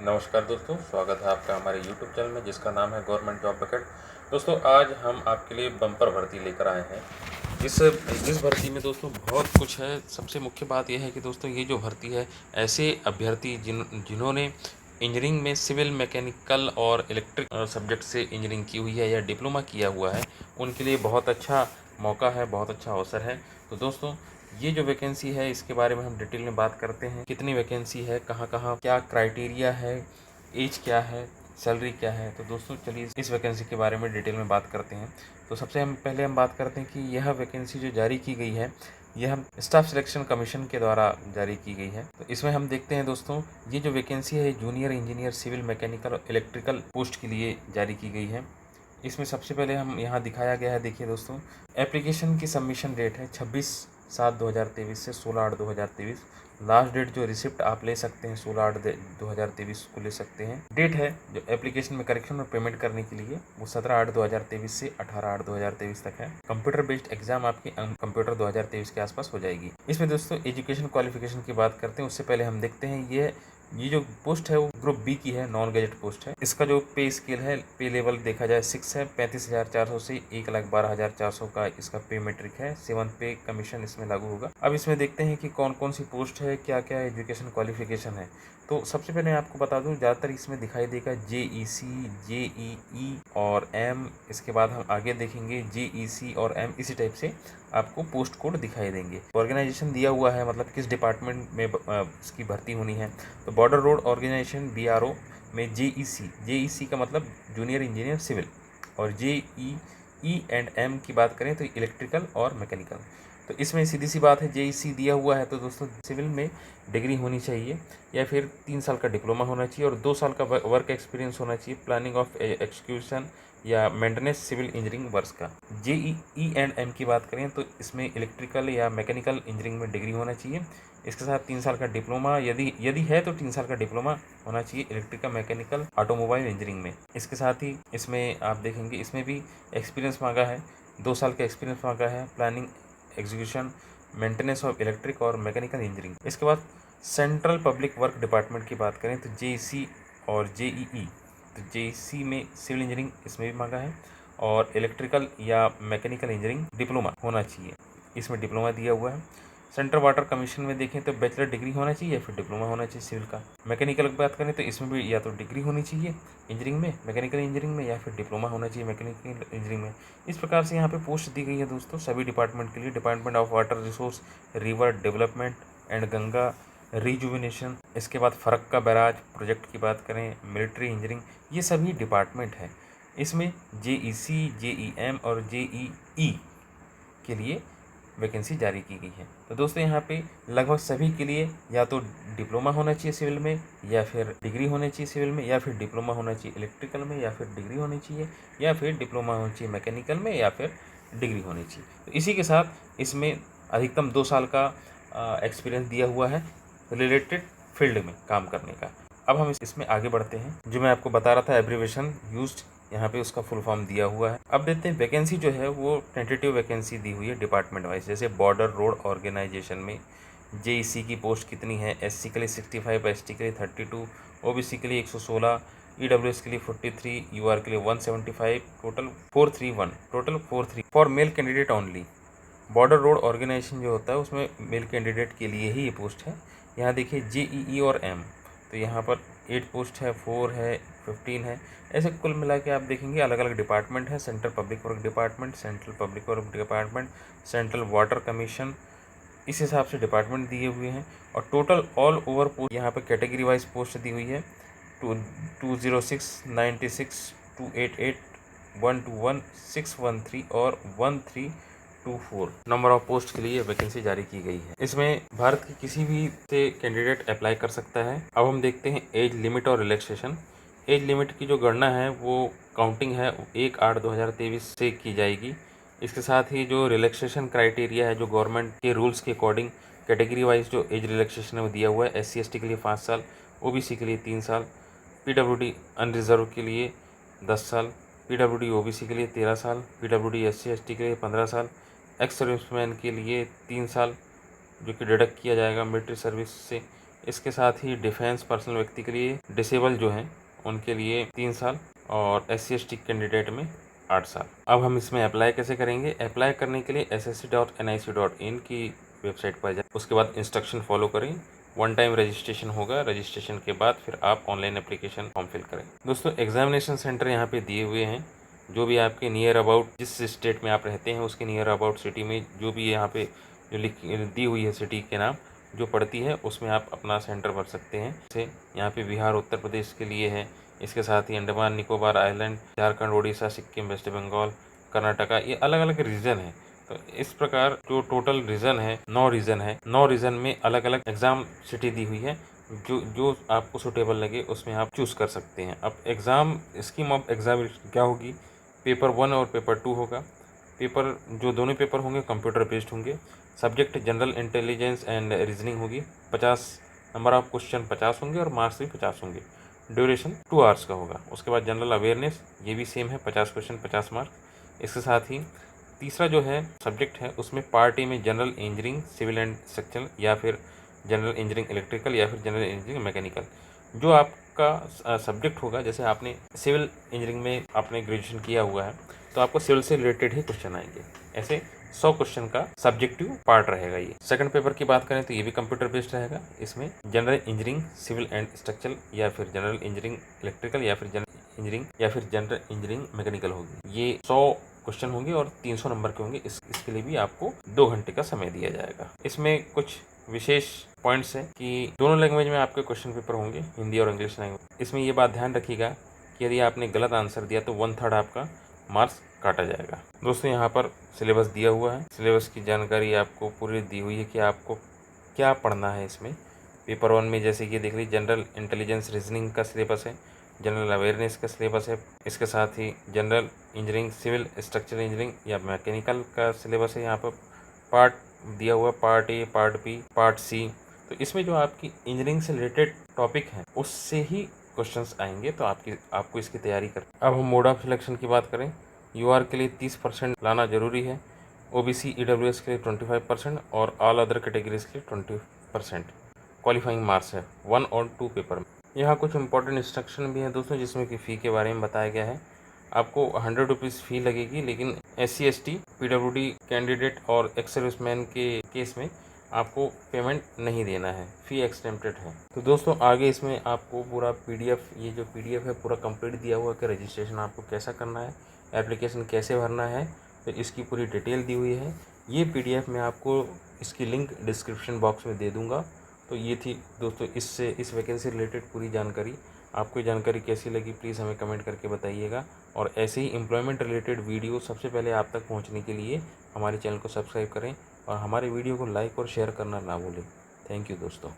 नमस्कार दोस्तों, स्वागत है आपका हमारे YouTube चैनल में जिसका नाम है गवर्नमेंट जॉब बकेट। दोस्तों आज हम आपके लिए बम्पर भर्ती लेकर आए हैं। जिस भर्ती में दोस्तों बहुत कुछ है। सबसे मुख्य बात यह है कि दोस्तों ये जो भर्ती है, ऐसे अभ्यर्थी जिन्होंने इंजीनियरिंग में सिविल, मैकेनिकल और इलेक्ट्रिक सब्जेक्ट से इंजीनियरिंग की हुई है या डिप्लोमा किया हुआ है, उनके लिए बहुत अच्छा मौका है, बहुत अच्छा अवसर है। तो दोस्तों ये जो वैकेंसी है इसके बारे में हम डिटेल में बात करते हैं। कितनी वैकेंसी है, कहाँ कहाँ क्या क्राइटेरिया है, एज क्या है, सैलरी क्या है। तो दोस्तों चलिए इस वैकेंसी के बारे में डिटेल में बात करते हैं। तो सबसे पहले हम बात करते हैं कि यह वैकेंसी जो जारी की गई है, यह हम स्टाफ सिलेक्शन कमीशन के द्वारा जारी की गई है। तो इसमें हम देखते हैं दोस्तों, ये जो वैकेंसी है जूनियर इंजीनियर सिविल, मैकेनिकल और इलेक्ट्रिकल पोस्ट के लिए जारी की गई है। इसमें सबसे पहले हम यहाँ दिखाया गया है, देखिए दोस्तों, एप्लीकेशन की सबमिशन डेट है 26/7/2023 से 16/8/2023। लास्ट डेट जो रिसिप्ट आप ले सकते हैं 16/8/2023 को ले सकते हैं। डेट है जो एप्लीकेशन में करेक्शन और पेमेंट करने के लिए वो 17/8/2023 से 18/8/2023 तक है। कंप्यूटर बेस्ड एग्जाम आपकी कंप्यूटर 2023 के आसपास हो जाएगी। इसमें दोस्तों एजुकेशन क्वालिफिकेशन की बात करते हैं, उससे पहले हम देखते हैं ये जो पोस्ट है वो ग्रुप बी की है, नॉन गैजेट पोस्ट है। इसका जो पे स्केल है, पे लेवल देखा जाए 6 है। 35,400 से 1,12,400 का इसका पे मेट्रिक है। 7th पे कमीशन इसमें लागू होगा। अब इसमें देखते हैं कि कौन कौन सी पोस्ट है, क्या क्या एजुकेशन क्वालिफिकेशन है। तो सबसे पहले आपको बता दूं, ज़्यादातर इसमें दिखाई देगा JEC, JEE और M। इसके बाद हम आगे देखेंगे JEC और M, इसी टाइप से आपको पोस्ट कोड दिखाई देंगे। ऑर्गेनाइजेशन दिया हुआ है, मतलब किस डिपार्टमेंट में इसकी भर्ती होनी है। तो बॉर्डर रोड ऑर्गेनाइजेशन BRO में JEC का मतलब जूनियर इंजीनियर सिविल, और JEE&M की बात करें तो इलेक्ट्रिकल और मैकेनिकल। तो इसमें सीधी सी बात है, JEC दिया हुआ है तो दोस्तों सिविल में डिग्री होनी चाहिए या फिर 3 साल का डिप्लोमा होना चाहिए और 2 साल का वर्क एक्सपीरियंस होना चाहिए, प्लानिंग ऑफ एक्सक्यूशन या मेंटेनेंस सिविल इंजीनियरिंग वर्क्स का। JEE&M की बात करें तो इसमें इलेक्ट्रिकल या मैकेनिकल इंजीनियरिंग में डिग्री होना चाहिए। इसके साथ 3 साल का डिप्लोमा, यदि है तो 3 साल का डिप्लोमा होना चाहिए इलेक्ट्रिकल, मैकेनिकल, ऑटोमोबाइल इंजीनियरिंग में। इसके साथ ही इसमें आप देखेंगे इसमें भी एक्सपीरियंस मांगा है, 2 साल का एक्सपीरियंस मांगा है, planning, execution, maintenance of electric और मैकेनिकल इंजीनियरिंग। इसके बाद सेंट्रल पब्लिक वर्क डिपार्टमेंट की बात करें तो JEC और JEE। तो JEC में सिविल इंजीनियरिंग इसमें भी मांगा है और इलेक्ट्रिकल या मैकेनिकल इंजीनियरिंग डिप्लोमा होना चाहिए, इसमें डिप्लोमा दिया हुआ है। सेंट्रल वाटर कमीशन में देखें तो बैचलर डिग्री होना चाहिए या फिर डिप्लोमा होना चाहिए सिविल का। मैकेनिकल की बात करें तो इसमें भी या तो डिग्री होनी चाहिए इंजीनियरिंग में, मैकेनिकल इंजीनियरिंग में, या फिर डिप्लोमा होना चाहिए मैकेनिकल इंजीनियरिंग में। इस प्रकार से यहाँ पे पोस्ट दी गई है दोस्तों सभी डिपार्टमेंट के लिए। Department of water resource, river development and Ganga rejuvenation, इसके बाद फरक्का बैराज प्रोजेक्ट की बात करें, मिलिट्री इंजीनियरिंग, ये सभी डिपार्टमेंट हैं। इसमें JEC, JEM और JEE के लिए वैकेंसी जारी की गई है। तो दोस्तों यहाँ पे लगभग सभी के लिए या तो डिप्लोमा होना चाहिए सिविल में, या फिर डिग्री होनी चाहिए सिविल में, या फिर डिप्लोमा होना चाहिए इलेक्ट्रिकल में, या फिर डिग्री होनी चाहिए, या फिर डिप्लोमा होना चाहिए मैकेनिकल में, या फिर डिग्री होनी चाहिए। तो इसी के साथ इसमें अधिकतम 2 साल का एक्सपीरियंस दिया हुआ है रिलेटेड फील्ड में काम करने का। अब हम इसमें आगे बढ़ते हैं। जो मैं आपको बता रहा था एब्रीविएशन यूज्ड, यहाँ पे उसका फुल फॉर्म दिया हुआ है। अब देखते हैं वैकेंसी जो है वो टेंटेटिव वैकेंसी दी हुई है डिपार्टमेंट वाइज। जैसे बॉर्डर रोड ऑर्गेनाइजेशन में JEC की पोस्ट कितनी है, SC के लिए 65, ST के लिए 32, OBC के लिए 116, EWS के लिए 43, UR के लिए 175, total 431 for male candidate only. Border road organisation जो होता है उसमें मेल कैंडिडेट के लिए ही ये पोस्ट है। यहाँ देखिए JEE और M, तो यहाँ पर 8 पोस्ट है, 4 है, 15 है। ऐसे कुल मिला के आप देखेंगे अलग अलग डिपार्टमेंट है। Central public work department, central public work department, central water commission, इस हिसाब से डिपार्टमेंट दिए हुए हैं। और टोटल ऑल ओवर पोस्ट यहाँ पे कैटेगरी वाइज पोस्ट दी हुई है 206, 96, 288, 121, 613 और 1324 नंबर ऑफ पोस्ट के लिए वैकेंसी जारी की गई है। इसमें भारत के किसी भी से कैंडिडेट अप्लाई कर सकता है। अब हम देखते हैं एज लिमिट और रिलैक्सेशन। एज लिमिट की जो गणना है वो काउंटिंग है 1/8/2023 से की जाएगी। इसके साथ ही जो रिलैक्सेशन क्राइटेरिया है, जो गवर्नमेंट के रूल्स के अकॉर्डिंग कैटेगरी वाइज जो एज रिलैक्सेशन है वो दिया हुआ है। SC ST के लिए 5 साल, OBC के लिए 3 साल, PWD अनरिजर्व के लिए 10 साल, PWD OBC के लिए 13 साल, PWD SC ST के लिए 15 साल, एक्स सर्विसमैन के लिए 3 साल जो कि डिडक्ट किया जाएगा मिलिट्री सर्विस से, इसके साथ ही डिफेंस पर्सनल व्यक्ति के लिए, डिसेबल जो हैं उनके लिए 3 साल और SC/ST कैंडिडेट में 8 साल। अब हम इसमें अप्लाई कैसे करेंगे? अप्लाई करने के लिए ssc.nic.in की वेबसाइट पर जाए, उसके बाद इंस्ट्रक्शन फॉलो करें। 1 टाइम रजिस्ट्रेशन होगा, रजिस्ट्रेशन के बाद फिर आप ऑनलाइन एप्लीकेशन फॉर्म फिल करें। दोस्तों एग्जामिनेशन सेंटर यहाँ पे दिए हुए हैं, जो भी आपके नियर अबाउट जिस स्टेट में आप रहते हैं उसके नियर अबाउट सिटी में जो भी यहाँ पे जो दी हुई है सिटी के नाम जो पड़ती है उसमें आप अपना सेंटर भर सकते हैं। जैसे यहाँ पे बिहार उत्तर प्रदेश के लिए है, इसके साथ ही अंडमान निकोबार आइलैंड, झारखंड, उड़ीसा, सिक्किम, वेस्ट बंगाल, कर्नाटका, ये अलग अलग रीजन है। तो इस प्रकार जो टोटल रीजन है 9 रीजन है, 9 रीजन में अलग अलग एग्ज़ाम सिटी दी हुई है। जो आपको सूटेबल लगे उसमें आप चूज़ कर सकते हैं। अब एग्ज़ाम स्कीम ऑफ एग्ज़ाम क्या होगी? पेपर 1 और पेपर 2 होगा। पेपर जो दोनों पेपर होंगे कंप्यूटर बेस्ड होंगे। Subject general intelligence and reasoning होगी। 50 नंबर ऑफ क्वेश्चन 50 होंगे और मार्क्स भी 50 होंगे। ड्यूरेशन 2 आवर्स का होगा। उसके बाद जनरल अवेयरनेस, ये भी सेम है, 50 क्वेश्चन 50 मार्क्स। इसके साथ ही तीसरा जो है सब्जेक्ट है उसमें पार्ट ए में general engineering civil and structural, या फिर जनरल इंजीनियरिंग इलेक्ट्रिकल, या फिर जनरल इंजीनियरिंग मैकेनिकल। जो आपका सब्जेक्ट होगा, जैसे आपने सिविल इंजीनियरिंग में आपने ग्रेजुएशन किया हुआ है तो आपको सिविल से रिलेटेड ही क्वेश्चन आएंगे। ऐसे 100 क्वेश्चन का सब्जेक्टिव पार्ट रहेगा ये। सेकंड पेपर की बात करें तो ये भी कंप्यूटर बेस्ड रहेगा। इसमें general engineering civil and structural, या फिर जनरल इंजीनियरिंग इलेक्ट्रिकल, या फिर जनरल इंजीनियरिंग, या फिर जनरल इंजीनियरिंग मैकेनिकल होगी। ये 100 क्वेश्चन होंगे और 300 नंबर के होंगे। इसके लिए भी आपको 2 घंटे का समय दिया जाएगा। इसमें कुछ विशेष पॉइंट्स हैं कि दोनों लैंग्वेज में आपके क्वेश्चन पेपर होंगे, हिंदी और इंग्लिश लैंग्वेज। इसमें ये बात ध्यान रखिएगा कि यदि आपने गलत आंसर दिया तो 1/3 आपका मार्क्स काटा जाएगा। दोस्तों यहाँ पर सिलेबस दिया हुआ है, सिलेबस की जानकारी आपको पूरी दी हुई है कि आपको क्या पढ़ना है इसमें। पेपर 1 में जैसे कि देख लीजिए जनरल इंटेलिजेंस रीजनिंग का सिलेबस है, जनरल अवेयरनेस का सिलेबस है, इसके साथ ही general engineering civil structural engineering या मैकेनिकल का सिलेबस है। यहाँ पर पार्ट दिया हुआ, part A, part B, part C. तो इसमें जो आपकी इंजीनियरिंग से रिलेटेड टॉपिक हैं उससे ही क्वेश्चंस आएंगे, तो आपको इसकी तैयारी कर। अब हम मोड ऑफ सिलेक्शन की बात करें, यूआर के लिए 30% लाना जरूरी है, ओबीसी ईडब्ल्यूएस के लिए 25% और ऑल अदर कैटेगरीज के लिए 20% क्वालिफाइंग मार्क्स है 1 और 2 पेपर में। यहाँ कुछ इंपॉर्टेंट इंस्ट्रक्शन भी हैं दोस्तों, जिसमें कि फ़ी के बारे में बताया गया है। आपको 100 रुपीज़ फ़ी लगेगी, लेकिन SC/ST, PWD कैंडिडेट और एक्स सर्विसमैन के केस में आपको पेमेंट नहीं देना है, फ़ी एक्सटेम्प्टेड है। तो दोस्तों आगे इसमें आपको पूरा PDF, ये जो PDF है पूरा कंप्लीट दिया हुआ कि रजिस्ट्रेशन आपको कैसा करना है, एप्लीकेशन कैसे भरना है, तो इसकी पूरी डिटेल दी हुई है। ये PDF मैं आपको इसकी लिंक डिस्क्रिप्शन बॉक्स में दे दूँगा। तो ये थी दोस्तों इस वैकेंसी रिलेटेड पूरी जानकारी। आपको ये जानकारी कैसी लगी प्लीज़ हमें कमेंट करके बताइएगा, और ऐसे ही एम्प्लॉयमेंट रिलेटेड वीडियो सबसे पहले आप तक पहुंचने के लिए हमारे चैनल को सब्सक्राइब करें और हमारे वीडियो को लाइक और शेयर करना ना भूलें। थैंक यू दोस्तों।